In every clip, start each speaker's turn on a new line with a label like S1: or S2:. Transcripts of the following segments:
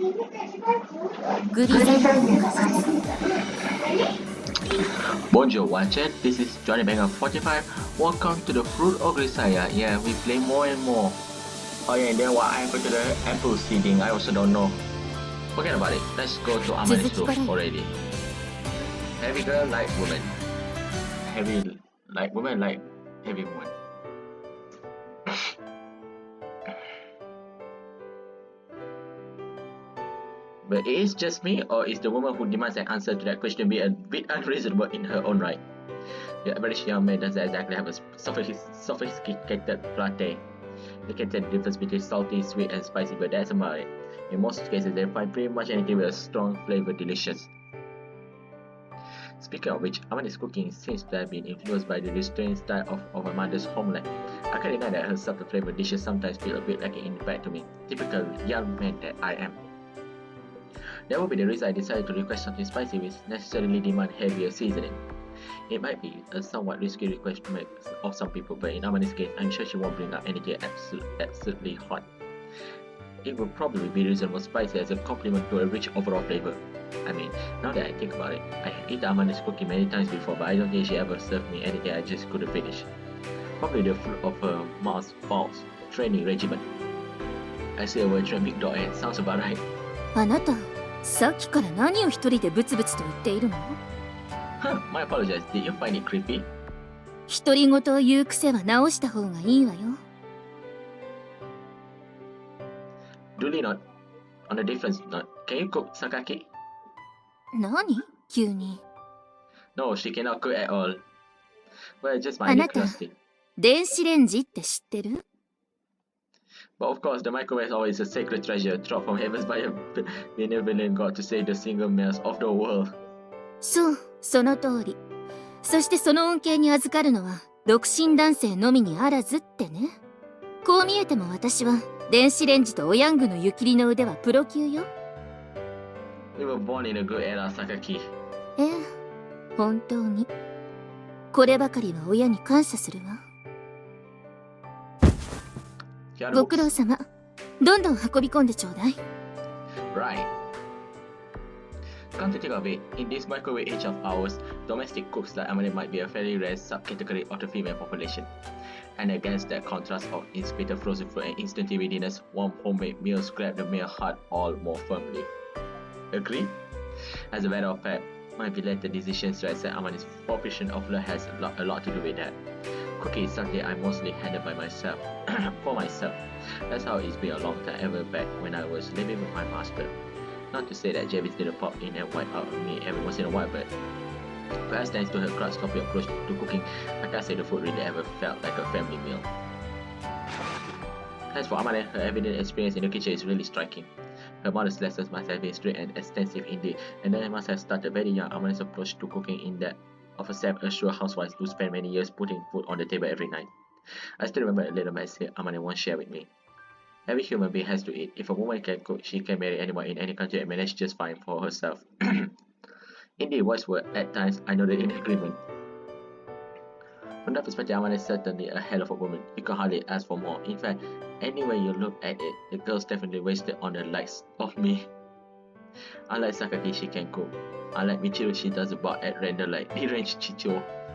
S1: グリザイアの果実。
S2: Bonjour, watcher. This is Johnny Banger 45. Welcome to the Fruit of Grisaia. Yeah, we play more and more. Oh yeah, and then what happened to the apple seeding, I also don't know. Forget about it. Let's go to Amane's roof already. Heavy girl, light woman. Heavy, light woman, light, heavy woman. But is just me, or is the woman who demands an answer to that question be a bit unreasonable in her own right? The average young man doesn't exactly have a sophisticated latte. They can tell the difference between salty, sweet, and spicy, but that's about it. In most cases, they find pretty much anything with a strong flavor delicious. Speaking of which, Amane's cooking seems to have been influenced by the restrained style of her mother's homeland. I can't deny that her subtle flavor dishes sometimes feel a bit lacking in bite to me, typical young man that I am. That would be the reason I decided to request something spicy which necessarily demand heavier seasoning. It might be a somewhat risky request of some people, but in Amane's case, I'm sure she won't bring up anything absolutely hot. It will probably be reasonable spicy as a compliment to a rich overall flavor. I mean, now that I think about it, I have eaten Amane's cooking many times before, but I don't think she ever served me anything I just couldn't finish. Probably the fruit of her mom's false training regimen. I say a word to a big dog and sounds about right.
S1: あなた、さっきから何を一人でブツブツと言っているの？
S2: Huh, my apologies. Did you find it creepy?
S1: 独り言を言う癖は直した方がいいわよ。
S2: Duly not. On a different note, can you cook sakaki?
S1: 何？急に。
S2: No, she cannot cook at all. Well, just
S1: あ
S2: my
S1: なた、
S2: curiosity.
S1: 電子レンジって知ってる？
S2: But of course, the microwave is always a sacred treasure dropped from heavens by a benevolent god to save the single males of the world.
S1: そう、その通り。そしてその恩恵に預かるのは独身男性のみにあらずってね。こう見えても私は電子レンジとおヤングの湯切りの腕はプロ級よ。
S2: We were born in a good era, Sakaki.
S1: ええ、本当に。こればかりは親に感謝するわ。 ご苦労様。どんどん運び込んでちょうだい。
S2: Right. Come to think of it, in this microwave age of ours, domestic cooks like Amane might be a fairly rare subcategory of the female population. And against that contrast of inspected frozen food and instant readiness, warm homemade meals grab the male heart all more firmly. Agree? As a matter of fact, my belated decisions to accept Amane's proportion of love has a lot to do with that. Cooking is something I mostly handle by myself, for myself. That's how it's been a long time ever back when I was living with my master. Not to say that Javis didn't pop in and wipe out on me every once in a while, but perhaps thanks to her crust-coffee approach to cooking, I can't say the food really ever felt like a family meal. As for Amane, her evident experience in the kitchen is really striking. Her mother's lessons must have been straight and extensive indeed, and then must have started very young. Amane's approach to cooking in that of a self-assured housewife who spent many years putting food on the table every night. I still remember a little message Amane once shared with me. Every human being has to eat. If a woman can cook, she can marry anyone in any country and manage just fine for herself. Indeed, words were, at times, I noted in agreement. From that perspective, Amane is certainly a hell of a woman. You can hardly ask for more. In fact, anywhere you look at it, the girl's definitely wasted on the likes of me. Unlike Sakaki, she can cook. Unlike Michiru, she does about at random like deranged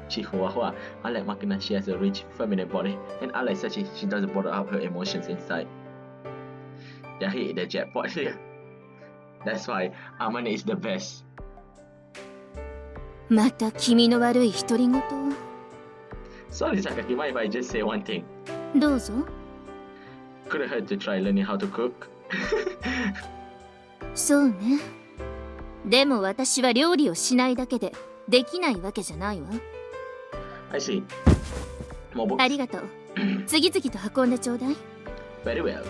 S2: Chihuahua. Unlike Makina, she has a rich, feminine body. And unlike Sachi, she doesn't bottle up her emotions inside. They hit the jackpot here. That's why Amane is the best.
S1: また君の悪い独り言。
S2: Sorry Sakaki, mind if I just say one thing?
S1: どうぞ。
S2: Couldn't hurt to try learning how to cook.
S1: そうね。でも私は料理をしないだけでできないわけじゃないわ。
S2: I see. More books?
S1: ありがとう。次々と運んでちょうだい。
S2: Very well.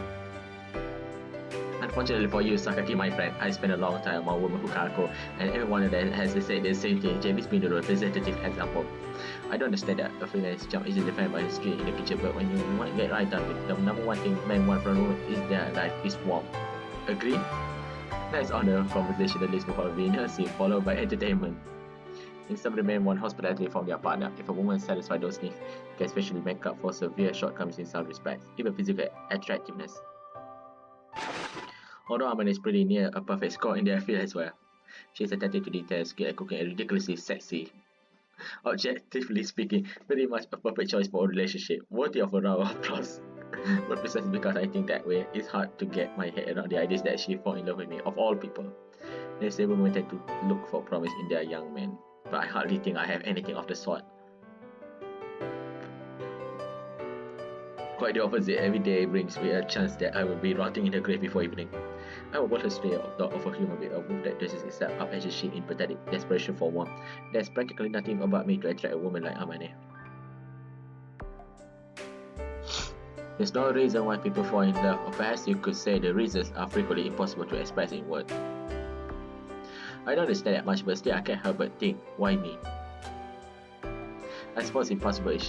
S2: Unfortunately for you, Sakaki, my friend, I spent a long time among women who can't cook, and everyone that has to say the same thing. Jamie's been the representative example. I don't understand that a freelance job isn't defined by the skill in the kitchen, but when you want to get right done with, the number one thing men want from a woman is their life is warm. Agree? Let's honor conversationalist before rehearsing, followed by entertainment. In some of the men want hospitality from their partner. If a woman satisfies those needs, they can especially make up for severe shortcomings in some respects, even physical attractiveness. Although Amane is pretty near a perfect score in their field as well. She's attentive to details, skilled at cooking, and ridiculously sexy. Objectively speaking, very much a perfect choice for a relationship, worthy of a round of applause. But precisely because I think that way, it's hard to get my head around the ideas that she fall in love with me, of all people. They women tend to look for promise in their young men, but I hardly think I have anything of the sort. Quite the opposite, every day brings me a chance that I will be rotting in the grave before evening. I will watch her stray dog of a human being, a wolf that dresses itself up as a sheep in pathetic desperation for warmth. There's practically nothing about me to attract a woman like Amane. There's no reason why people fall in love, or perhaps you could say the reasons are frequently impossible to express in words. I don't understand that much, but still I can't help but think, why me? I suppose it's possible if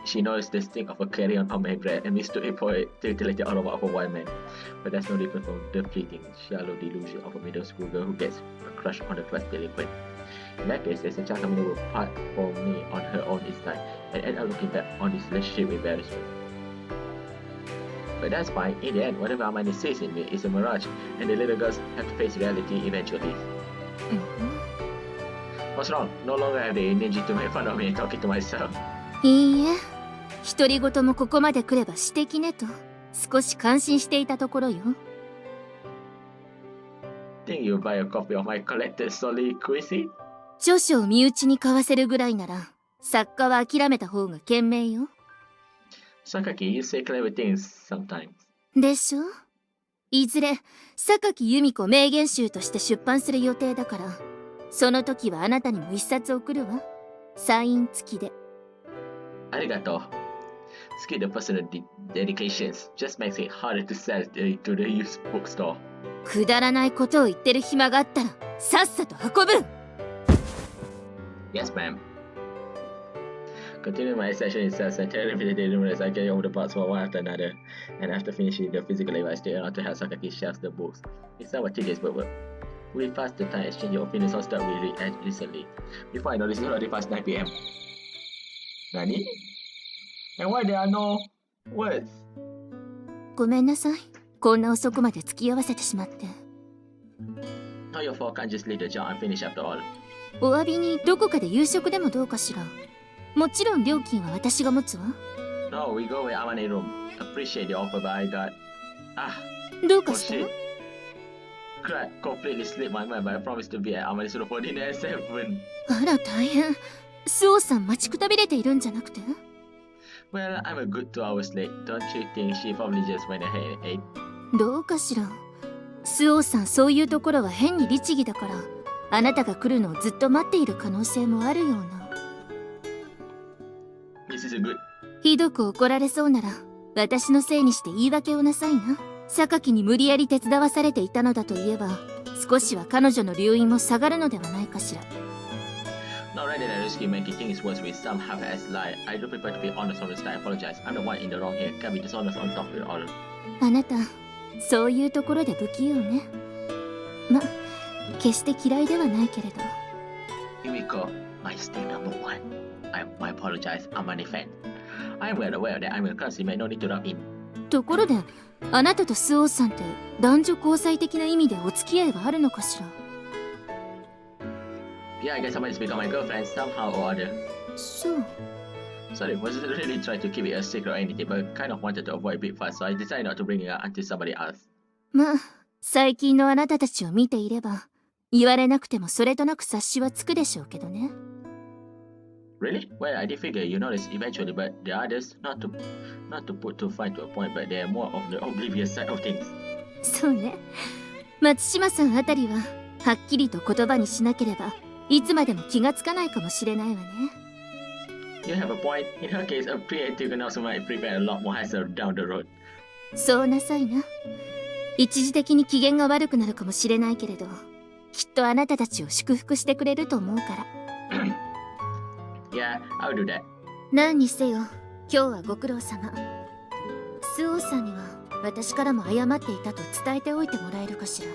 S2: she knows the sting of a carry-on my bread and mistook it for a titillating aroma of a wild man. But that's no different from the fleeting, shallow delusion of a middle school girl who gets a crush on the class delinquent. In that case, there's a chance Amane will part from me on her own this time and end up looking back on this relationship with embarrassment. But that's fine. In the end, whatever Amane sees in me is a mirage, and the little girls have to face reality eventually. What's wrong? No longer have the energy to make fun of me and talking to myself.
S1: いいえ、独り言もここまで来れば私的ねと少し感心していたところよ。
S2: Think you'll buy a copy of my collected Solid Quizy?
S1: 著書を身内に買わせるぐらいなら作家は諦めた方が賢明よ。
S2: Sakaki, you say clever things sometimes.
S1: でしょ？いずれ榊由美子名言集として出版する予定だから、その時はあなたにも一冊送るわ。サイン付きで。
S2: Arigato. Skip the personal dedications. Just makes it harder to sell to the used bookstore.
S1: くだらないことを言ってる暇があったらさっさと運ぶ。
S2: Yes, ma'am. Continuing my session in sales and television numerous, I carry over the parts one after another, and after finishing the physical labor, I stay around to help Sakaki shelves the books. It's somewhat tedious but work. We pass the time exchanging opinions on stuff we read recently. Before I know this, it's already past 9 PM. Nani? And why there are no words?
S1: ごめんなさい。こんな遅くまで付き合わせてしまって。
S2: Not your fault, can't just leave the job and finish after all.
S1: お詫びにどこかで夕食でもどうかしら。もちろん料金は私が持つわ。
S2: No, we go with Amane room. Appreciate the offer, but I got...
S1: どうかした？
S2: Crap, completely slipped my mind, but I promised to be at Amane's room for dinner at 7.
S1: あら大変。スオさん待ちくたびれているんじゃなくて？
S2: Well, I'm a good 2 hours late. Don't you think she probably just went ahead and ate?
S1: どうかしら。スオさんそういうところは変に律儀だから、あなたが来るのをずっと待っている可能性もあるような。
S2: This is a good...
S1: ひどく怒られそうなら私のせいにして言い訳をなさいな。榊に無理やり手伝わされていたのだといえば、少しは彼女の留飲も下がるのではないかしら。
S2: Not rather than risky making things worse with some half-assed lie, I do prefer to be honest from the start. I apologize. I'm the one in the wrong here. Can't be dishonest on top of it all.
S1: あなた、そういうところで不器用ね。ま、決して嫌いではないけれど。
S2: Yumiko, my stay number 1. I apologize, Amane fan. I am well aware that I'm a clumsy man, no need to rub in.
S1: ところで、あなたとスオーさんって男女交際的な意味でお付き合いはあるのかしら。
S2: Yeah, I guess somebody's become my girlfriend somehow or other.
S1: そう。
S2: Sorry, wasn't really trying to keep it a secret or anything, but kind of wanted to avoid big fuss, so I decided not to bring it up until somebody asked.
S1: まあ、最近のあなたたちを見ていれば、言われなくてもそれとなく察しはつくでしょうけどね。
S2: Really? Well, I did figure you noticed eventually, but the others, not to put too fine to a point, but they're more of the oblivious side of things.
S1: そうね。松島さんあたりは、はっきりと言葉にしなければ、いつまでも気がつかないかもしれないわね。
S2: You have a point. In her case, a preemptive announcement might prevent a lot more hassle down the road.
S1: そうなさいな。一時的に機嫌が悪くなるかもしれないけれど、きっとあなたたちを祝福してくれると思うから。
S2: Yeah, I'll do that.
S1: 何にせよ、今日はご苦労様。スオーさんには私からも謝っていたと伝えておいてもらえるかしら。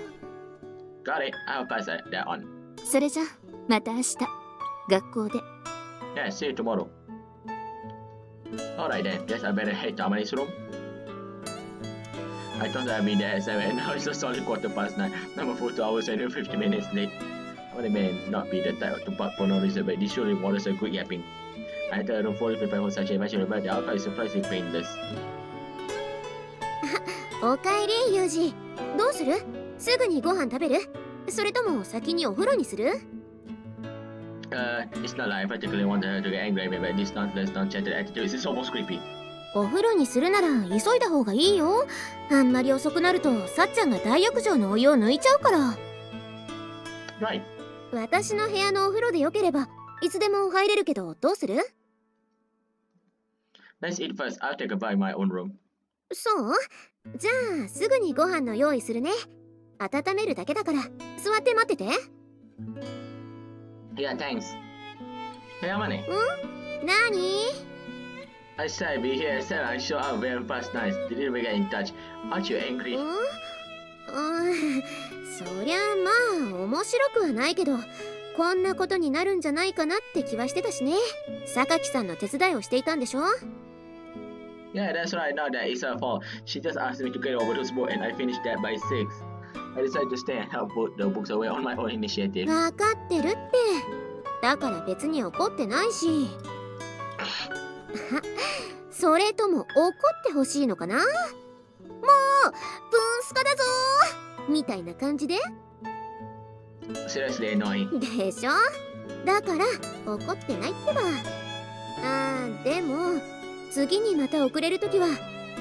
S2: Got it. I'll pass that on.
S1: それじゃ、また明日、学校で。
S2: Yeah, see you tomorrow. Alright then, guess I better head to Amane's room. I thought I'd be there at 7 and now it's a solid 9:15. I'm a full 2 hours and 50 minutes late. I may not be the type to bark for no reason, but this surely warrants a good yapping. I entered a room fully prepared for such an adventure, but the outcome is surprisingly painless.
S3: おかえり、ユージ。どうする？すぐにご飯食べる？それとも先にお風呂にする？
S2: It's not like I particularly wanted her to get angry at me, but this nonetheless non-chatted attitude is almost creepy.
S3: お風呂にするなら急いだ方がいいよ。あんまり遅くなるとさっちゃんが大浴場のお湯を抜いちゃうから。
S2: Right.
S3: 私の部屋のお風呂でよければいつでも入れるけど、どうする？
S2: Let's eat first. I'll take a bath in my own room.
S3: そう？じゃあすぐにご飯の用意するね。温めるだけだから座って待ってて。
S2: Yeah, thanks. Hey, Amane.
S3: なに？
S2: I said I'd be here. I said I'd show up very fast. Nice. Didn't we get in touch? Aren't you angry?
S3: そりゃまあ面白くはないけど、こんなことになるんじゃないかなって気はしてたしね。榊さんの手伝いをしていたんでしょ？
S2: Yeah, that's right. Now that it's her fault. She just asked me to get over to sport and I finished that by 6. I decided to stay and help put the books away on my own initiative.
S3: わかってるって。だから別に怒ってないし。それとも怒ってほしいのかな？もうブンスカだぞーみたいな感じで？
S2: Seriously annoying.
S3: でしょ？だから怒ってないってば。でも次にまた遅れるときは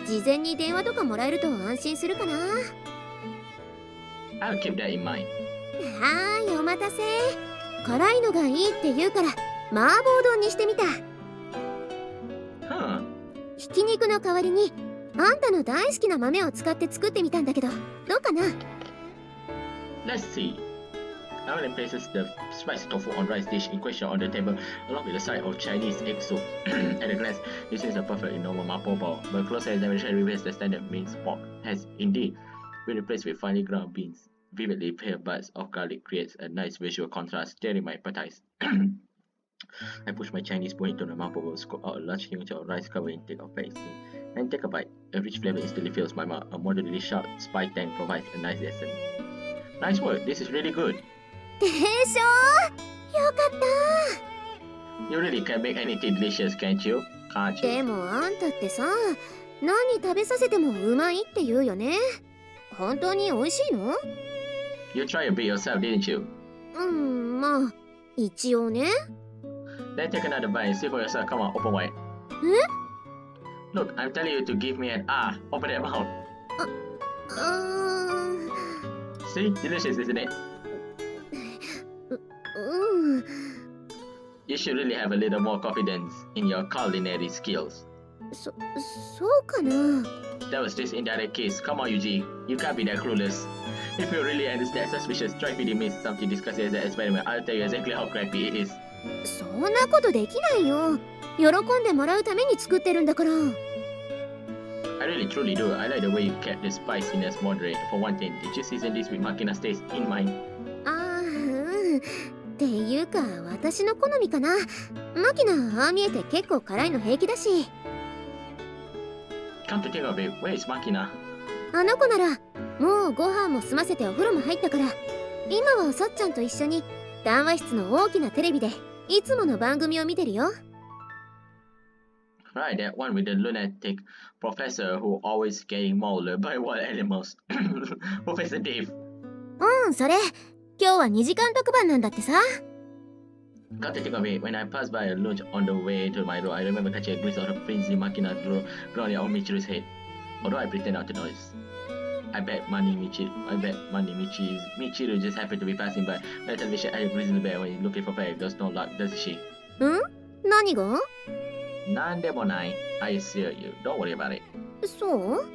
S3: 事前に電話とかもらえると安心するかな。
S2: I'll keep that in mind.
S3: はーい、お待たせ。辛いのがいいって言うから麻婆丼にしてみた。
S2: Huh.
S3: ひき肉の代わりにあんたの大好きな豆を使って作ってみたんだけど、どうかな？
S2: Let's see. Amane places the spicy tofu on rice dish in question on the table, along with a side of Chinese egg soup. At a glance, this is a perfectly normal mapo bao, but closer examination reveals the standard minced pork has indeed been replaced with finely ground beans. Vividly pale buds of garlic creates a nice visual contrast, stirring my appetite. I push my Chinese spoon into the mapo bowl, scoop out a large huge of rice covered in thick of pasting, and take a bite. A rich flavor instantly fills my mouth. A moderately sharp spice tang provides a nice essence. Nice work, this is really good.
S3: でしょ？よかっ
S2: You really can make anything delicious, can't you? Can't
S3: た。
S2: you?
S3: でもあんたってさ、何食べさせてもうまいって言うよね。本当に美味しいの？
S2: You tried a bit yourself, didn't you?
S3: まあ一応ね。
S2: Then take another bite and see for yourself. Come on, open wide.
S3: え？
S2: Look, I'm telling you to give me an open that mouth. See? Delicious, isn't it? You should really have a little more confidence in your culinary skills.
S3: そうかな。
S2: That was just indirect case. Come on, Yuji. You can't be that clueless. If you really understand suspicious, try to miss something discussed as an experiment. I'll tell you exactly how crappy it is.
S3: そんなことできないよ。喜んでもらうために作ってるんだから。
S2: I really truly do. I like the way you kept the spiciness moderate. For one thing, did you season this with Makina's taste in mind?
S3: っていうか私の好みかな。マキナああ見えて結構辛いの平気だし。
S2: Come to think of it, where is Makina?
S3: あの子ならもうご飯も済ませてお風呂も入ったから、今はさっちゃんと一緒に談話室の大きなテレビでいつもの番組を見てるよ。
S2: Right, that one with the lunatic professor who always getting mauled by wild animals. Professor Dave.
S3: それ今日は2時間特番なんだってさ。
S2: Come to think of it, when I passed by a lunch on the way to my room, I remember catching a glimpse of the frenzy Makina grounding on Michiru's head. Although I pretend not to notice. I bet Michiru just happened to be passing by. On the television, I grizzly bear when looking for prey. There's no luck, does she?
S3: 何が？
S2: Nandemonai, I assure you. Don't worry about it.
S3: そう？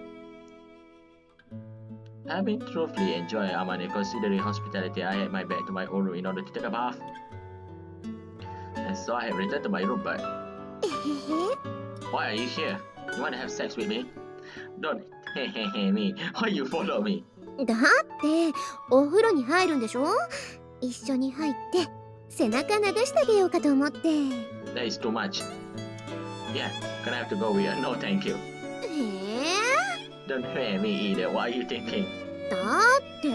S2: Having truthfully enjoyed Amane considering hospitality, I had my back to my own room in order to take a bath. And so I had returned to my room, but... Why are you here? You want to have sex with me? Don't me. Why you follow me?
S3: だってお風呂に入るんでしょ？一緒に入って背中流してあげようかと思って。
S2: That is too much. Yeah, gonna have to go with you. No, thank you. Don't hate me either. What are you thinking?
S3: だって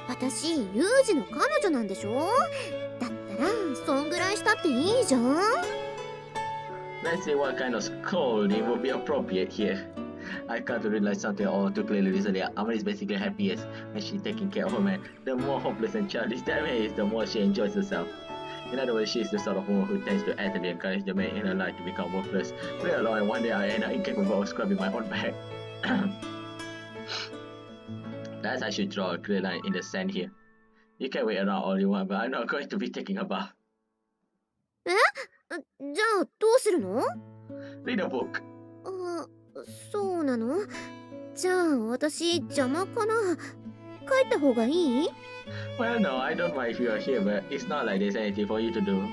S3: 私ユージの彼女なんでしょ。だったらそんぐらいしたっていいじゃん。
S2: Let's see what kind of scolding would be appropriate here. I can't realize something all too clearly recently. Amane is basically happiest when she's taking care of her man. The more hopeless and childish that man is, the more she enjoys herself. In other words, she is the sort of woman who tends to actively encourage the man in her life to become worthless. Play along, and one day I end up incapable of scrubbing my own back. Perhaps I should draw a clear line in the sand here. You can wait around all you want, but I'm not going to be taking a bath.
S3: じゃあどうするの？
S2: Read a book.
S3: あ、そうなの？じゃあ私邪魔かな？帰った方がいい？
S2: Well, no, I don't mind if you are here, but it's not like there's anything for you to do.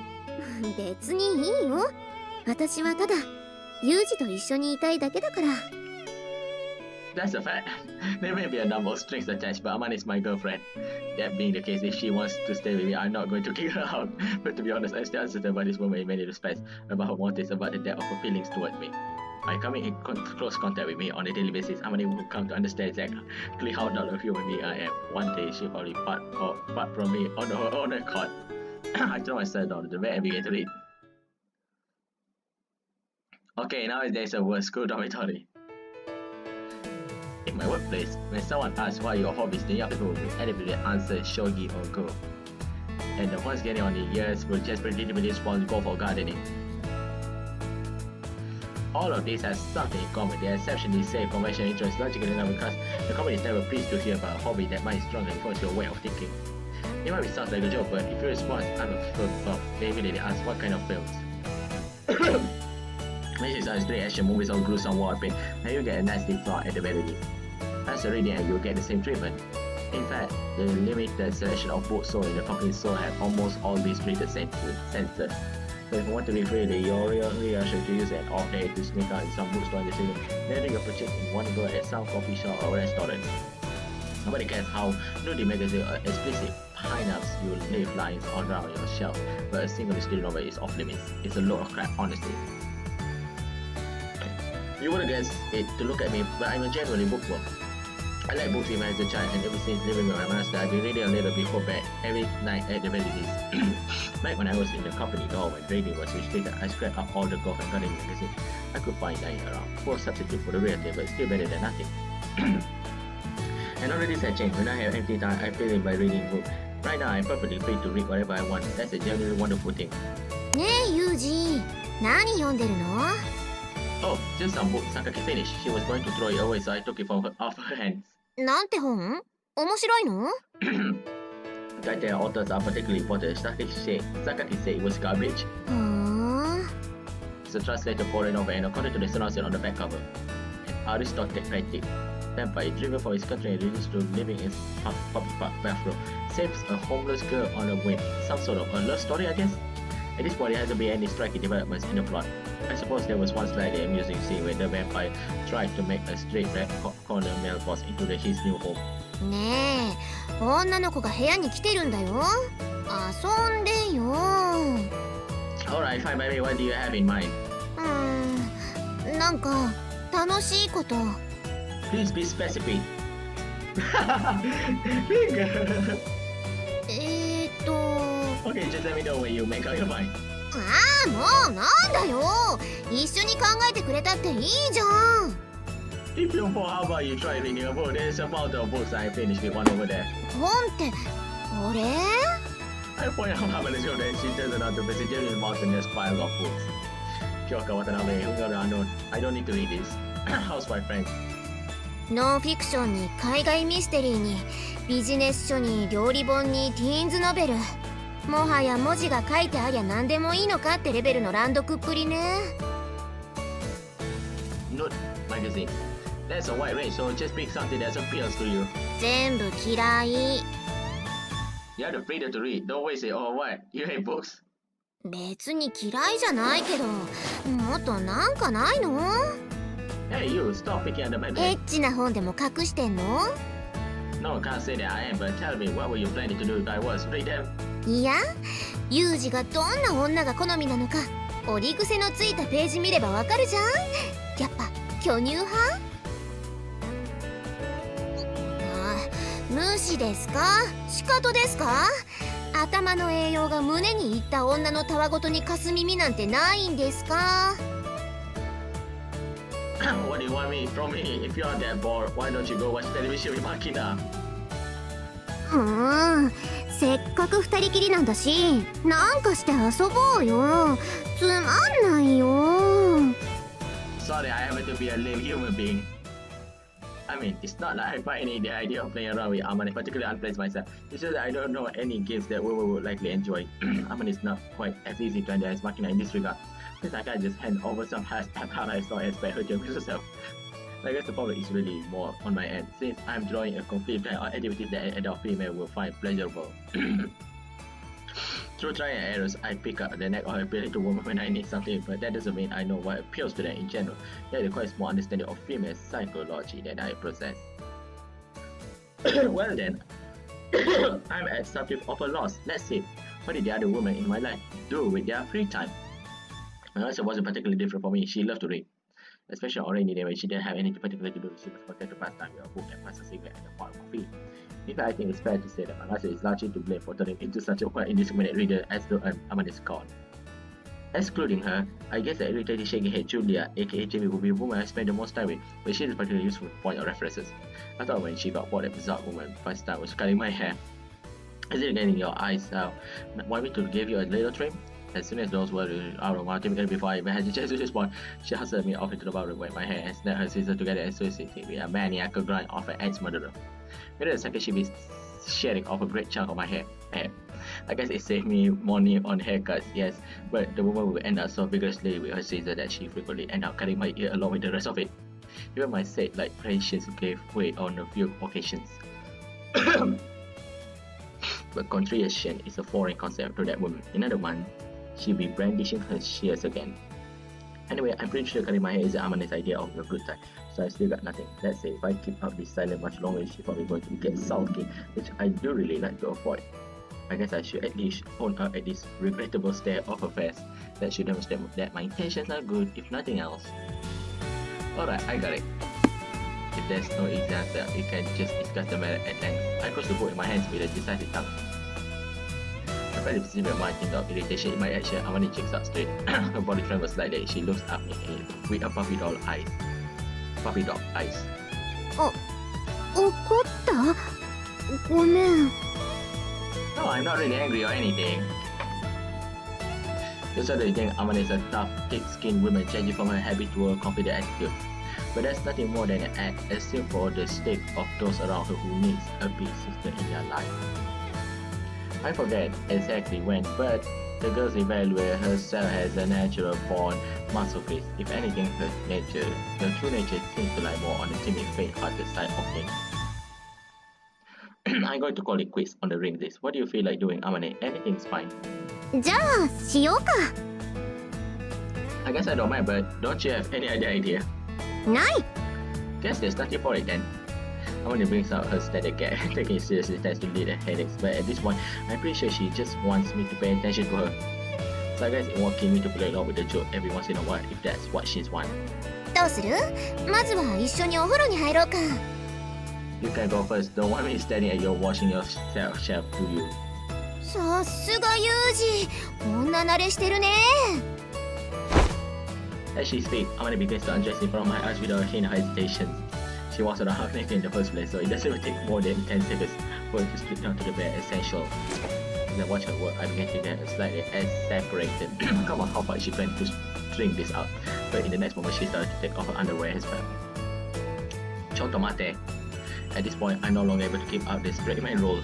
S3: 別にいいよ。私はただユージと一緒にいたいだけだから。
S2: That's a fact. There may be a number of strings attached, but Amane is my girlfriend. That being the case, if she wants to stay with me, I'm not going to kick her out. But to be honest, I'm still uncertain about this woman in many respects, about her motives, about the depth of her feelings towards me. By coming in close contact with me on a daily basis, Amane will come to understand exactly how dull a human being I am. One day, she'll probably part from me on her own accord. I throw myself down to the bed and began to read. Okay, now there's a word, school dormitory. In my workplace, when someone asks what are your hobbies, the young people will inevitably answer shogi or go. And the ones getting on the years will just predictably respond go for gardening. All of these have something in common. They are exceptionally safe, conventional interests, logical enough because the company is never pleased to hear about a hobby that might strongly influence your way of thinking. It might sound like a joke, but if you respond, I'm a film buff, they immediately ask what kind of films. This is straight action movies or gruesome war paint, and you get a nasty plot at the very least. Answer reading and you'll get the same treatment. In fact, the limited selection of books sold in the company's store have almost all these rated censored. So if you want to read freely, you're really should use an off day to sneak out in some bookstore in the city, then do your purchase in one go at some coffee shop or restaurant. Nobody cares how nudie magazine or explicit pinups you leave lines all around your shelf, but a single mystery novel is off limits. It's a load of crap, honestly. You wouldn't guess it to look at me, but I'm a genuinely bookworm. I like books even as a child, and ever since living with my master, I've been reading a little before bed, every night at the very least. Back when I was in the company door when reading was restricted, I scrapped up all the golf and gardening magazines I could find lying around. Poor substitute for the real thing, but still better than nothing. And all of this has changed. When I have empty time, I fill it by reading books. Right now, I'm perfectly free to read whatever I want. That's a genuinely wonderful thing.
S3: ねえユージ、何読んでるの？
S2: Oh, just some book. Sakaki finished. She was going to throw it away, so I took it off her hands.
S3: なんて本？面白いの？
S2: Title and authors are particularly important. Sakaki said it was garbage.
S3: ふーん。
S2: It's a translated foreign novel, and according to the synopsis on the back cover, an aristocratic vampire driven from his country and reduced to living in public park bathroom saves a homeless girl on a whim. Some sort of a love story, I guess. At this point, there hasn't been any striking developments in the plot. I suppose there was one slightly amusing scene where the vampire tried to make a straight red corner male boss into his new home.
S3: ねえ、女の子が部屋に来てるんだよ。遊んでよ。
S2: Alright, fine by me. What do you have in mind?
S3: なんか楽しいこと。
S2: Please be specific. Okay, just let me know when you make up your mind.
S3: もうなんだよ。一緒に考えてくれたっていいじゃん。
S2: If you want, how about you try reading a book? There's a mountain of books I finished with one over there.
S3: 本ってこれ？
S2: I point out how many children she doesn't know to visit the mountainous pile of books. Kyoka Watanabe, who got unknown. I don't need to read this. How's my friend?
S3: ノンフィクションに海外ミステリーにビジネス書に料理本にティーンズノベル。もはや文字が書いてありゃ何でもいいのかってレベルの乱読っぷりね。
S2: Note magazine. That's a wide range, so just pick something that appeals to you.
S3: 全部嫌い。
S2: You're the freedom to read. Don't waste it. Or what? You hate books?
S3: 別に嫌いじゃないけど、もっとなんかないの？
S2: Hey, you, stop picking on the
S3: エ
S2: magazine.
S3: ッチな本でも隠してんの？
S2: No, can't say that I am, but tell me, what were you planning to do if I was? Read them.
S3: いや、ユージがどんな女が好みなのか、折り癖のついたページ見ればわかるじゃん。やっぱ巨乳派？主ですか？仕方ですか？頭の栄養が胸にいった女のたわごとにかす耳なんてないんですか？
S2: What do you want me from me? If you're that bored, why don't you go watch television with Makina?
S3: せっかく二人きりなんだし、なんかして遊ぼうよ。つまんないよ。
S2: Sorry, I happen to be a lame human being. I mean, it's not like I find any the idea of playing around with Amane particularly unpleasant myself. It's just that I don't know any games that we would likely enjoy. Amane is not quite as easy to handle as Makina in this regard. Since I can't just hand over some hashtag how I saw expect her to amuse herself. I guess the problem is really more on my end, since I'm drawing a complete plan on activities that an adult female will find pleasurable. Through trial and errors, I pick up the knack of appealing to women when I need something, but that doesn't mean I know what appeals to them in general. That requires more understanding of female psychology than I possess. Well then, I'm at something of a loss. Let's see, what did the other women in my life do with their free time? My answer wasn't particularly different for me. She loved to read. Especially on rainy day when she didn't have anything particular to do, she was content to pass time with a book and pass a cigarette and a pot of coffee. In fact, I think it's fair to say that my answer is largely to blame for turning into such a quite indiscriminate reader as the Amane is called. Excluding her, I guess the irritating shaking head Julia, aka Jamie, would be the woman I spend the most time with, but she is particularly useful point of references. I thought when she got bored, that bizarre woman first time was cutting my hair. Is it getting your eyes out? Want me to give you a little trim? As soon as those words were out of my mouth, before I even had the chance to respond, she hustled me off into the bathroom, wet my hair, and snapped her scissors together and associated with a maniacal grind of an ex-murderer. Within a second, she'd be shearing off a great chunk of my hair. I guess it saved me money on haircuts, yes, but the woman would end up so vigorously with her scissors that she frequently ended up cutting my ear along with the rest of it. Even my said like patience gave way on a few occasions. But contrition is a foreign concept to that woman. In other words, she'll be brandishing her shears again. Anyway, I'm pretty sure cutting my hair is Amane's idea of a good time, so I still got nothing. Let's say if I keep up this silence much longer, she's probably going to get sulky, which I do really like to avoid. I guess I should at least own up at this regrettable state of affairs. That should demonstrate that my intentions are good, if nothing else. Alright, I got it. If there's no easy answer, we can just discuss the matter at length. I close the book in my hands with a decisive tongue. I felt the of my tingle of irritation in my action. Amane checks out straight. Her body trembles slightly. She looks up at me with a puppy dog eyes.
S3: 怒った？ごめん。
S2: No, I'm not really angry or anything. You certainly think Amane is a tough, thick-skinned woman changing from her habitual, confident attitude. But that's nothing more than an act as simple as the state of those around her who needs a big sister in their life. I forget exactly when, but the girl evaluates herself as a natural-born masochist. If anything, her true nature seems to lie more on the timid, faint-hearted side of things. I'm going to call it quits on the ring list. What do you feel like doing, Amane? Anything's fine.
S3: じゃあしようか。
S2: I guess I don't mind, but don't you have any other idea?
S3: ない。
S2: Guess there's nothing for it then. Amane brings out her standard gag, taking it seriously tends to lead her headaches, but at this point, I'm pretty sure she just wants me to pay attention to her. So I guess it won't kill me to play along with the joke every once in a while if that's what she's want.
S3: どうする？まずは一緒にお風呂に入ろうか。
S2: You can go first. Don't want me standing at your washing yourself shelf, do you?
S3: さすがユージ、女慣れしてるね。
S2: As she speaks, Amane begins to undress in front of my eyes without a hint of hesitation. She was on a half naked in the first place, so it doesn't take more than 10 seconds for her to slip down to the bare essential. As I watch her work, I begin to get slightly separated. Come on, how far is she planning to string this out? But in the next moment, she started to take off her underwear as well. Chotomate. At this point, I'm no longer able to keep up this Spider-Man role.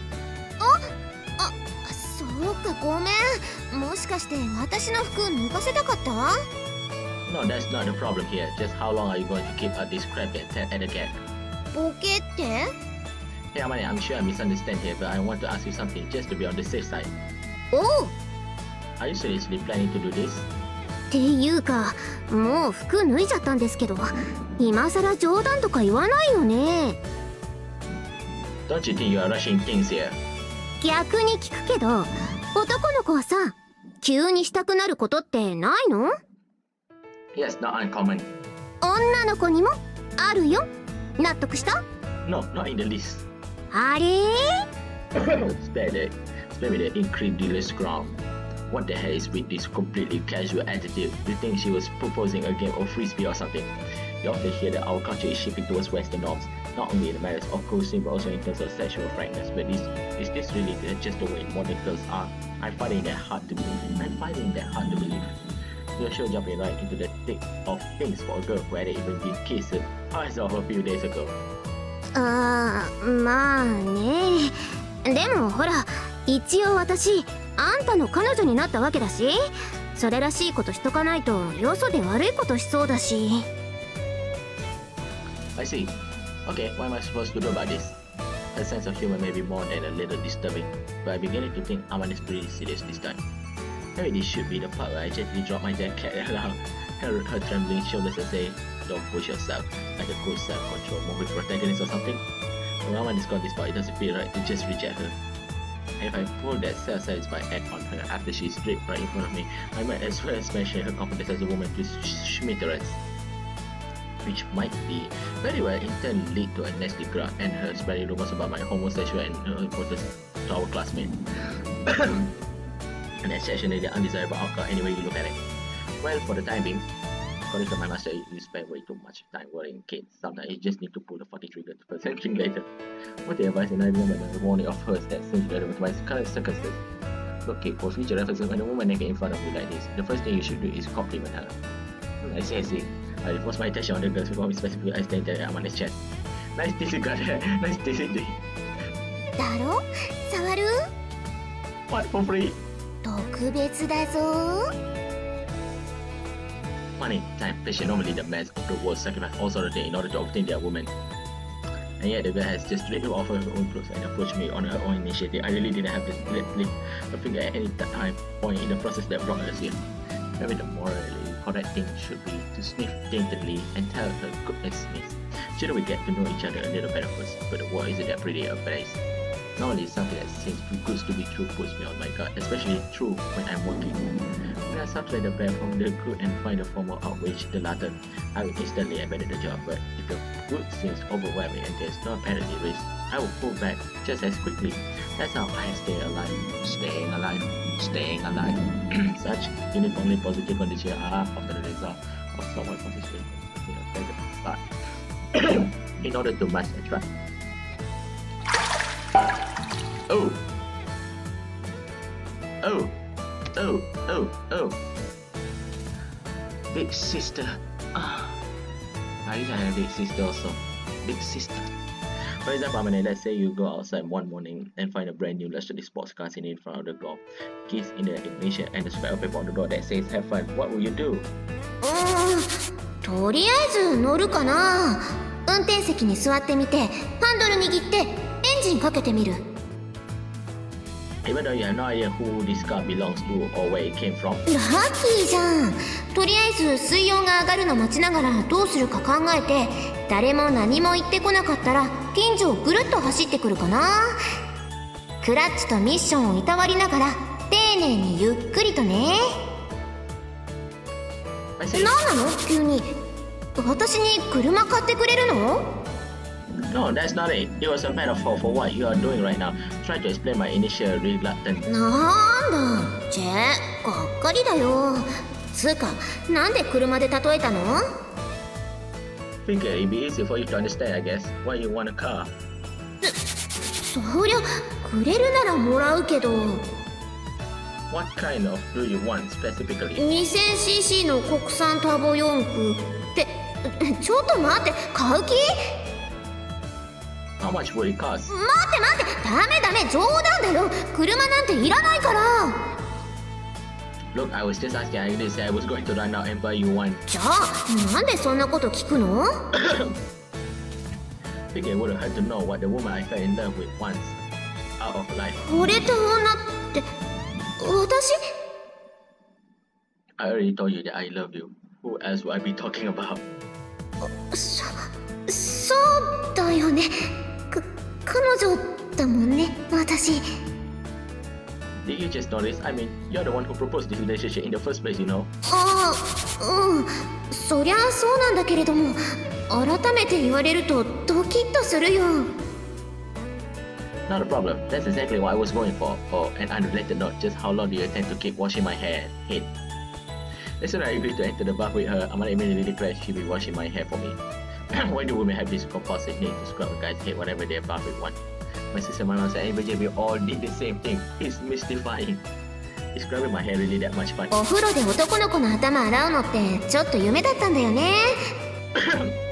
S3: そうか、ごめん。もしかして私の服脱がせたかった？
S2: No, that's not the problem here. Just how long are you going to keep up this crap and a gag?
S3: ボケって？
S2: Hey Amane, I'm sure I misunderstand here, but I want to ask you something just to be on the safe side.
S3: おう。
S2: Are you seriously planning to do this?
S3: っていうか、もう服脱いじゃったんですけど、今さら冗談とか言わないよね。
S2: Don't you think you are rushing things here?
S3: 逆に聞くけど、男の子はさ、急にしたくなることってないの？
S2: Yes, not uncommon.
S3: 女の子にもあるよ。納得した？
S2: No, not in the least.
S3: あれ
S2: Spare me the incredulous ground. What the hell is with this completely casual attitude? Do you think she was proposing a game of frisbee or something? You often hear that our culture is shifting towards Western norms, not only in matters of cuisine but also in terms of sexual frankness. But is this really just the way modern girls are? I'm finding that hard to believe. You're sure jumping right into the thick of things for a girl who hadn't even been kissed as of a few days ago.
S3: まあね。でもほら、一応私あんたの彼女になったわけだし、それらしいことしとかないとよそで悪いことしそうだし。
S2: I see. Okay, what am I supposed to do about this? Her sense of humor may be more than a little disturbing, but I'm beginning to think Amane is pretty serious this time. Maybe this should be the part where I gently drop my jacket and allow her trembling shoulders and say, "Don't push yourself," like a good self-control movie protagonist or something. When Amane's got this part, it doesn't feel right to just reject her. And if I pull that self-satisfied act on her after she's stripped right in front of me, I might as well smash her confidence as a woman to smithereens. Which might be very well in turn lead to a nasty grudge and her spreading rumors about my homosexual and importance to our classmate. An exceptionally undesirable outcome any way you look at it. Well, for the time being, according to my master, you spend way too much time worrying kids. Sometimes you just need to pull the 40 trigger to put something later. What the advice and I remember the warning of hers that seems relevant to my current circumstances. Look kid, for future references, when a woman naked in front of you like this, the first thing you should do is compliment her. I see. I forced my attention on the girls before we specifically I stated at Amane-chan. Nice disregard. Nice disregard.
S3: だろ？触る？
S2: What, for free?
S3: 特別だぞ。
S2: Money, time, patient, normally the men of the world sacrifice all sort of things in order to obtain their woman. And yet the girl has just straight to offer her own clothes and approach me on her own initiative. I really didn't have to lift a finger at any time point in the process that brought us here. Maybe the morally correct thing should be to sniff daintily and tell her goodness miss. Shouldn't we get to know each other a little better first? But the world isn't that pretty a place. Not only something that seems too good to be true puts me on my guard, especially true when I'm working. When I subtract the bad from the good and find the former outweigh the latter, I will instantly abandon the job. But if the good seems overwhelming and there's no apparently risk, I will pull back just as quickly. That's how I stay alive. Staying alive. Such uniformly positive conditions are often the result of someone consistently in a better start. In order to match attract. Oh. Big sister. I used to have a big sister also. Big sister. For example, Amane, let's say you go outside one morning and find a brand new luxury sports car sitting in front of the door. Keys in the ignition and the scrap paper on the door that says have fun. What will you do?
S3: とりあえず乗るかな。運転席に座ってみて、ハンドル握ってエンジンかけてみる。
S2: Even though you have no idea who this car belongs to or where it came from.
S3: ラッキーじゃん。とりあえず水温が上がるの待ちながらどうするか考えて、誰も何も言ってこなかったら近所をぐるっと走ってくるかな。クラッチとミッションをいたわりながら丁寧にゆっくりとね。何なの急に。私に車買ってくれるの？
S2: No, that's not it. It was a metaphor for what you are doing right now. Try to explain my initial reluctance.
S3: なんだ、がっかりだよ。つうか、なんで車で例えたの？
S2: Figure it'd be easy for you to understand, I guess. Why you want a car?
S3: そりゃ、くれるならもらうけど。
S2: What kind of do you want specifically?
S3: 2000cc の国産ターボ4駆って、ちょっと待って、買う気
S2: ？How much would it cost?
S3: 待って、ダメ、冗談だよ。車なんていらないから。
S2: Look, I was just asking. I didn't say I was going to run out and buy you one.
S3: じゃあ、なんでそんなこと聞くの？
S2: Figure it wouldn't hurt to know what the woman I fell in love with wants out of life.
S3: 俺と女って、私？
S2: I already told you that I love you. Who else would I be talking about?
S3: そうだよね。彼女だもんね、私。
S2: Did you just notice? I mean, you're the one who proposed this relationship in the first place, you know?
S3: そりゃそうなんだけれども、改めて言われるとドキッとするよ。
S2: Not a problem. That's exactly what I was going for. Oh, an unrelated note. Just how long do you intend to keep washing my hair? Head. As soon as I agreed to enter the bath with her, Amane immediately declared she'd be washing my hair for me. Why do women have this compulsive need to scrub a guy's head whenever they're bath with one? My sister and my mom said, anybody, we all did the same thing. It's mystifying. Is scrubbing my hair really that much fun?
S3: お風呂で男の子の頭洗うのってちょっと夢だったんだよね。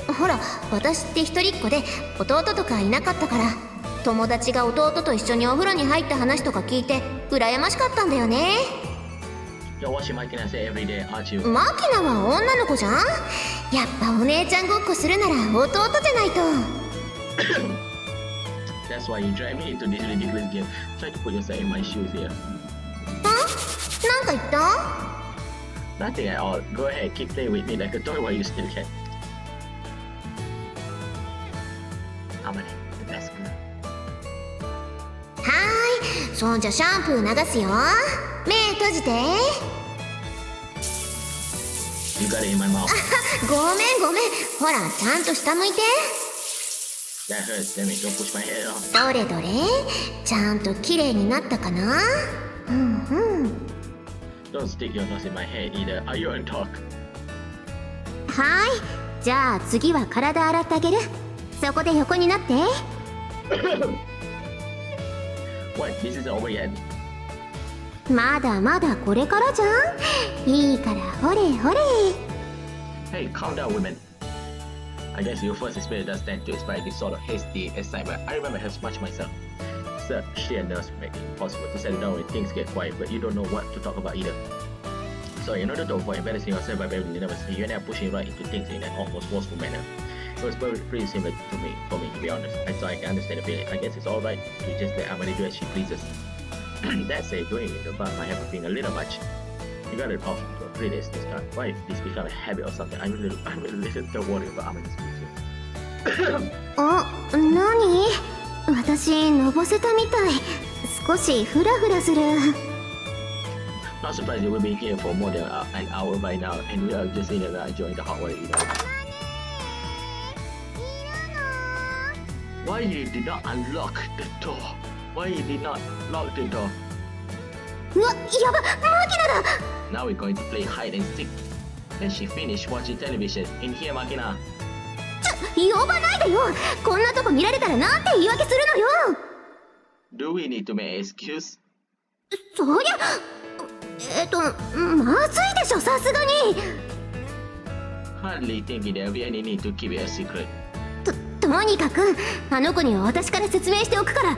S3: ほら、私って一人っ子で弟とかいなかったから、友達が弟と一緒にお風呂に入った話とか聞いて羨ましかったんだよね。
S2: You're watching Makina say every day, aren't you?
S3: マキナは女の子じゃん。やっぱお姉ちゃんごっこするなら弟じゃないと。
S2: That's why you drive me into this ridiculous game. Try to put yourself in my shoes here.
S3: なんか言った？
S2: Nothing at all. Go ahead, keep playing with me like a toy while you still can. Amane, the best girl.
S3: はーい、そんじゃシャンプー流すよ。目閉じて。
S2: You got it in my mouth.
S3: ごめんごめん。ほら、ちゃんと下向いて。
S2: That hurts. Damn it, don't push my head off.
S3: どれどれ、ちゃんと綺麗になったかな？うんうん。
S2: Don't stick your nose in my head either. Are you on talk?
S3: はーい、じゃあ次は体洗ってあげる。そこで横になって。
S2: What? This isn't over yet.
S3: まだまだこれからじゃん。いいからほれほれ。
S2: Hey, calm down, women. I guess your first experience does tend to inspire this sort of hasty excitement. I remember as much myself. It's sheer nerves make it impossible to settle down when things get quiet, but you don't know what to talk about either. So in order to avoid embarrassing yourself by barely never see, you end up pushing right into things in an almost forceful manner. It was pretty similar to me, for me to be honest. So I can understand the feeling. I guess it's alright to just let Amane do as she pleases. That said, doing it in the bath might have been a little much. You got it off for 3 days this time. Why if this become a habit or something? I'm a little worried about Amane's future.
S3: あ、なに？私のぼせたみたい。少しフラフラする。
S2: Not surprised that we've been here for more than an hour by now, and we are just in there enjoying the hot weather. Why you did not unlock the door? Why you did not lock the door?
S3: うわ、やば、マキナだ。
S2: Now we're going to play hide and seek. Then she finished watching television. In here, Makina.
S3: 呼ばないでよ。こんなとこ見られたらなんて言い訳するのよ。
S2: Do we need to make an excuse?
S3: そりゃ、まずいでしょ、さすがに。
S2: Hardly thinking there'll be any need to keep it a secret.
S3: とにかく、あの子には私から説明しておくから、あ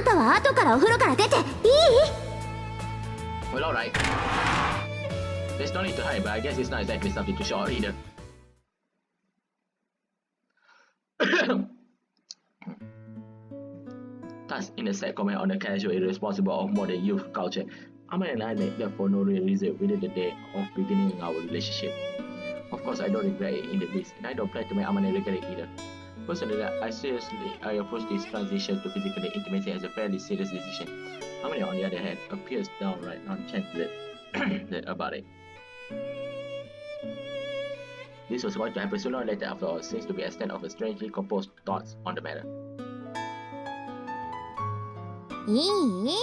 S3: んたは後からお風呂から出ていい？
S2: Well, alright. There's no need to hide, but I guess it's not exactly something to show out either. Thus, in a sad comment on the casual irresponsible of modern youth culture, Amane and I met them for no real reason within the day of beginning our relationship. Of course, I don't regret it in the least, and I don't plan to make Amane regret it either. Personally, I approach this transition to physical intimacy as a fairly serious decision. Amane, on the other hand, appears downright enchanted about it. This was going to happen sooner or later after all, seems to be a extent of a strangely composed thoughts on the matter.
S3: いい？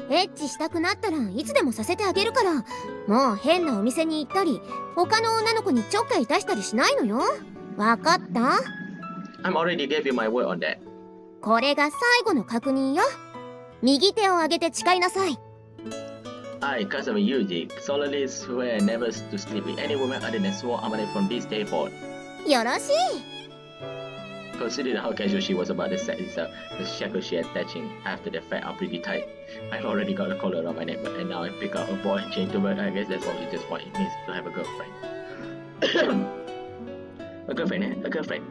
S3: エッチしたくなったらいつでもさせてあげるから。もう変なお店に行ったり、他の女の子にちょっかい出したりしないのよ。わかった？
S2: I'm already gave you my word on that.
S3: これが最後の確認よ。右手を上げて誓いなさい。
S2: I, Kazama Yuji, solemnly swear never to sleep with any woman other than Swore Amane from this day forward.
S3: よろしい。
S2: Considering how casual she was about the sex itself, the shackles she attaching after the fact are pretty tight. I've already got a collar around my neck, and now I pick up a ball and chain to her. I guess that's probably just what it means to have a girlfriend. A girlfriend, eh? A girlfriend.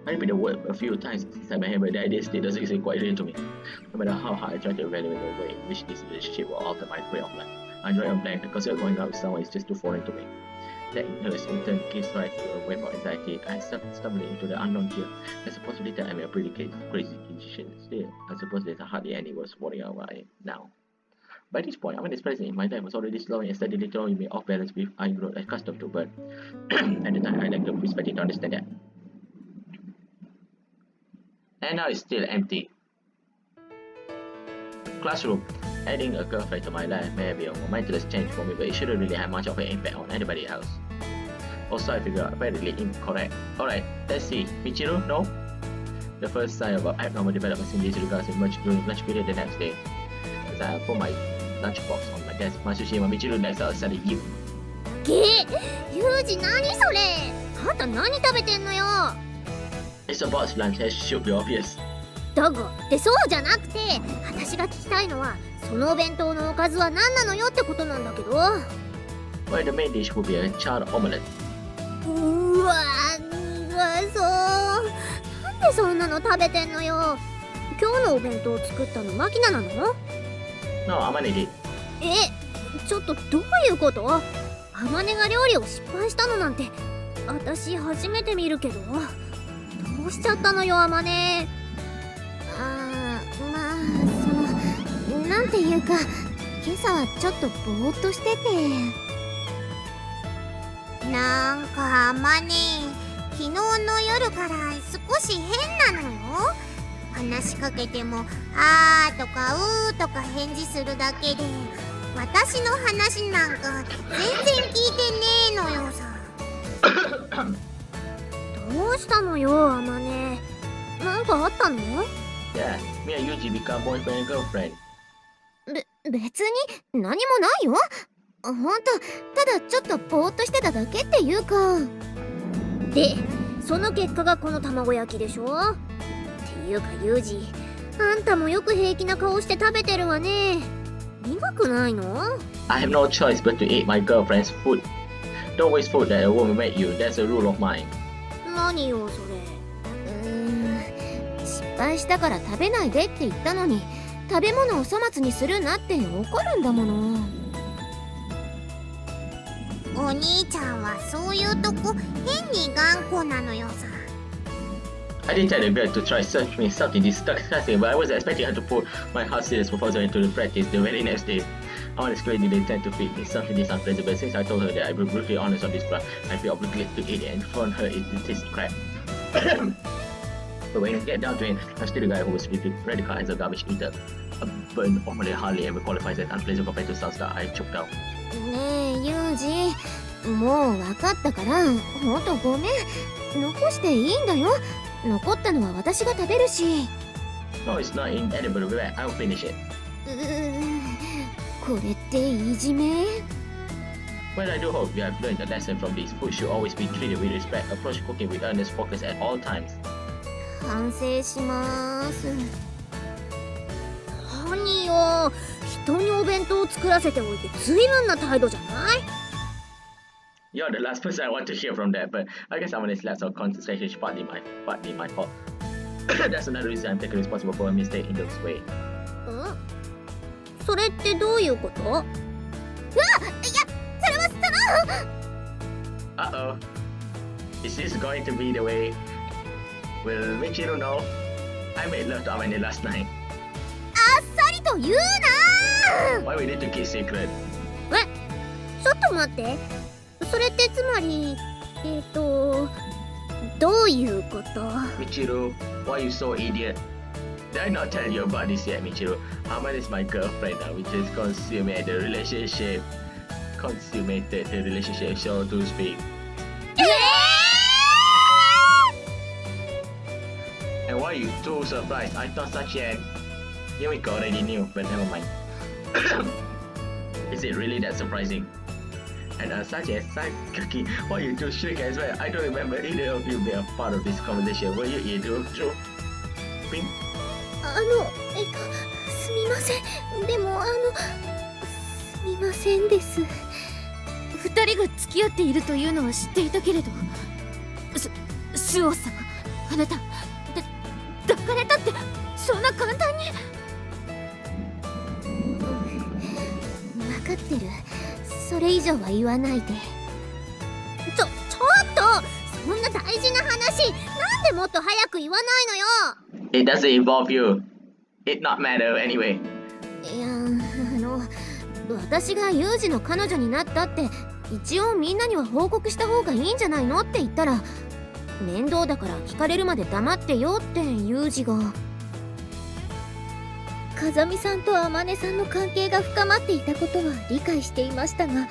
S2: I repeat the word a few times inside my head, but the idea still doesn't seem quite real to me. No matter how hard I try to evaluate the way in which this relationship will alter my way of life, I draw a blank because going out with someone is just too foreign to me. That in turn gives rise to a wave of anxiety. I stumble into the unknown here. I suppose later I made a pretty crazy decision. Still, I suppose there's hardly any words falling out right now. By this point, Amane's presence in my life was already slowing and steadily throwing me off balance with I grew accustomed to, but at the time I lacked the perspective to understand that. And now it's still empty. classroom. Adding a girlfriend to my life may be a momentous change for me, but it shouldn't really have much of an impact on anybody else. Also, I figure apparently incorrect. Alright, let's see. Michiru, no? The first sign of abnormal developments in these regards emerged during lunch period the next day. As I put my lunchbox on my desk, Matsushima Michiru lets out a sudden yip.
S3: ユージ何それ。あんた何食べてんのよ。
S2: It's a box lunch, as should be obvious.
S3: だがってそうじゃなくて、私が聞きたいのはそのお弁当のおかずは何なのよってことなんだけど。
S2: Well, the main dish would be a charred omelette.
S3: うわそう。なんでそんなの食べてんのよ。今日のお弁当を作ったのマキナなの？
S2: No, Amane did.
S3: ちょっとどういうこと？アマネが料理を失敗したのなんて私初めて見るけど。どうしちゃったのよアマネ。まあそのなんていうか今朝はちょっとぼーっとしてて。なんかアマネ昨日の夜から少し変なのよ。話しかけても「あー」とか「うー」とか返事するだけで私の話なんか全然聞いてねえのよさ。どうしたのよアマネ。なんかあったの？
S2: Yeah, me and Yuji become boyfriend and girlfriend.
S3: 別に何もないよ。ほんとただちょっとぼーっとしてただけっていうか。でその結果がこの卵焼きでしょ。っていうかユージあんたもよく平気な顔して食べてるわね。苦くないの？
S2: I have no choice but to eat my girlfriend's food. Don't waste food that a woman made you. That's a rule of mine.
S3: 何よそれ。失敗したから食べないでって言ったのに食べ物を粗末にするなって怒るんだもの。お兄ちゃんはそういうとこ変に頑固なのよさ。
S2: I did tell the girl to try search me something disgusting, but I wasn't expecting her to put my hard serious proposal into the practice the very next day. I was clearly the intent to feed me something this unpleasant, but since I told her that I'd be brutally honest on this front, I feel obligated to eat it and inform her it tastes crap. But when you get down to it, I'm still the guy who was radical as a garbage eater. A burnt omelette hardly ever qualifies as unpleasant compared to stuff that I've choked out.
S3: ねえユージもう分かったからほんとごめん。残していいんだよ。残ったのは私が食べるし。
S2: No, it's not inedible, but I'll finish it.
S3: これっていじめ？
S2: Well, I do hope you have learned a lesson from this. Food should always be treated with respect. Approach cooking with earnest focus at all times.
S3: 反省します。何よ人にお弁当を作らせておいて随分な態度じゃない？
S2: You're the last person I want to hear from that, but I guess Amane's lapse of concentration is partly my fault. That's another reason I'm taking responsible for a mistake in this way.
S3: それってどういうこと？いやそれは
S2: Uh-oh. Is this going to be the way? Will Michiru know? I made love to Amane last night.
S3: あっさりと言うな。
S2: Why we need to keep secret?
S3: ちょっと待って。それってつまりどういうこと？
S2: Michiru, why are you so idiot? Did I not tell you about this yet, Michiru? Amane is my girlfriend now, which is consummated the relationship, so to speak. And why are you too surprised? I thought such an... Yumiko already knew, but never mind. Is it really that surprising? And such as Saikaki, why you two shriek as well? I don't remember either of you being a part of this conversation. Were you either true? Pink?
S3: すみません。でもすみませんです。
S1: 二人が付き合っているというのは知っていたけれど、スオ様、あなた抱かれたってそんな簡単に。
S3: 分かってる。それ以上は言わないで。ちょっとそんな大事な話なんでもっと早く言わないのよ。
S2: It doesn't involve you. It not matter anyway.
S3: いや私がユージの彼女になったって一応みんなには報告した方がいいんじゃないのって言ったら、面倒だから聞かれるまで黙ってよってユージが。
S4: 風見さんと天音さんの関係が深まっていたことは理解していましたが、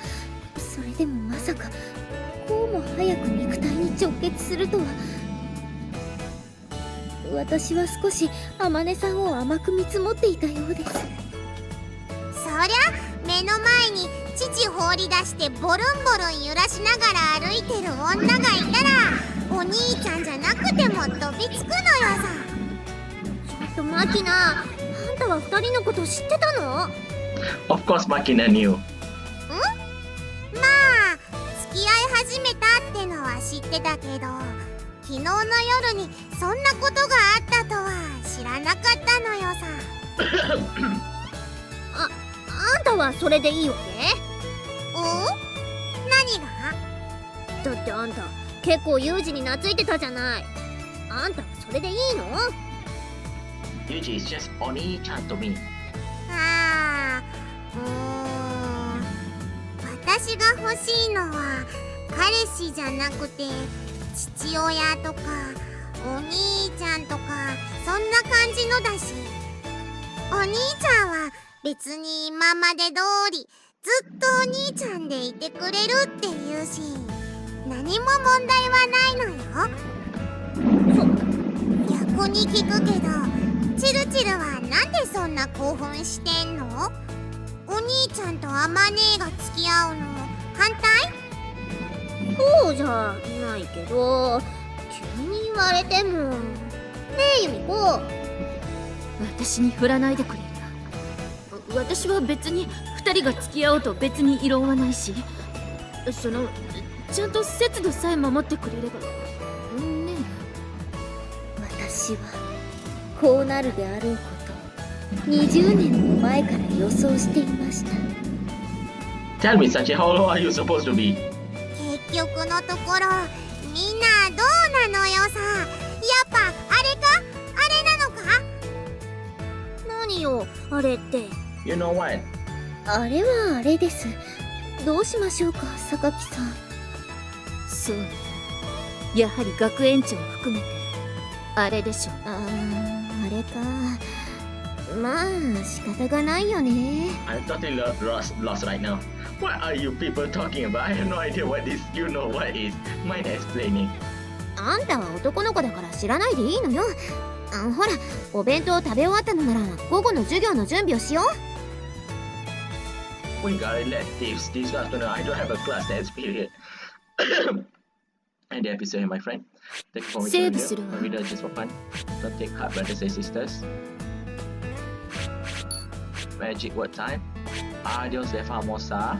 S4: それでもまさかこうも早く肉体に直結するとは。私は少し天音さんを甘く見積もっていたようです。
S3: そりゃ目の前に父放り出してボルンボルン揺らしながら歩いてる女がいたら、お兄ちゃんじゃなくても飛びつくのよさ。
S4: ちょっとマキナ、あんたは2人のこと知ってたの？
S2: Of course, Makina knew.
S3: まあ付き合い始めたってのは知ってたけど、昨日の夜にそんなことがあったとは知らなかったのよさ。
S4: あんたはそれでいいわ
S3: お？何が？
S4: け？だってあんた結構ユージに懐いてたじゃない。あんたはそれでいいの？
S2: Yuji is just Oni-chan to me.
S3: 私が欲しいのは彼氏じゃなくて父親とかお兄ちゃんとかそんな感じのだし、お兄ちゃんは別に今まで通りずっとお兄ちゃんでいてくれるっていうし、何も問題はないのよ。逆に聞くけど、チルチルはなんでそんな興奮してんの？お兄ちゃんとアマネーが付き合うの反対？
S4: そうじゃないけど、急に言われても。ねえユミコ、
S1: 私に振らないでくれる？私は別に2人が付き合おうと別に異論はないし、ちゃんと節度さえ守ってくれればね。
S4: 私はこうなるであろうこと20年も前から予想していました。
S2: Tell me, Sachi, how old are you supposed to be?
S3: 結局のところみんなどうなのよさ。やっぱあれか？あれなのか？
S4: 何よあれって。
S2: You know what?
S4: あれはあれです。どうしましょうか榊さん。
S1: そうね、やはり学園長を含めてあれでしょう。
S4: あれか。まあ仕方がないよね。
S2: I'm totally lost right now. What are you people talking about? I have no idea what this you know what is. Mind explaining.
S4: あんたは男の子だから知らないでいいのよ。ほらお弁当食べ終わったのなら午後の授業の準備をしよう。
S2: We got electives this afternoon. I don't have a class next period. And the episode here, my friend. Thank you for watching the video. My video is just for fun. Don't take heart, brothers and sisters. Magic word time. Adios de famosa.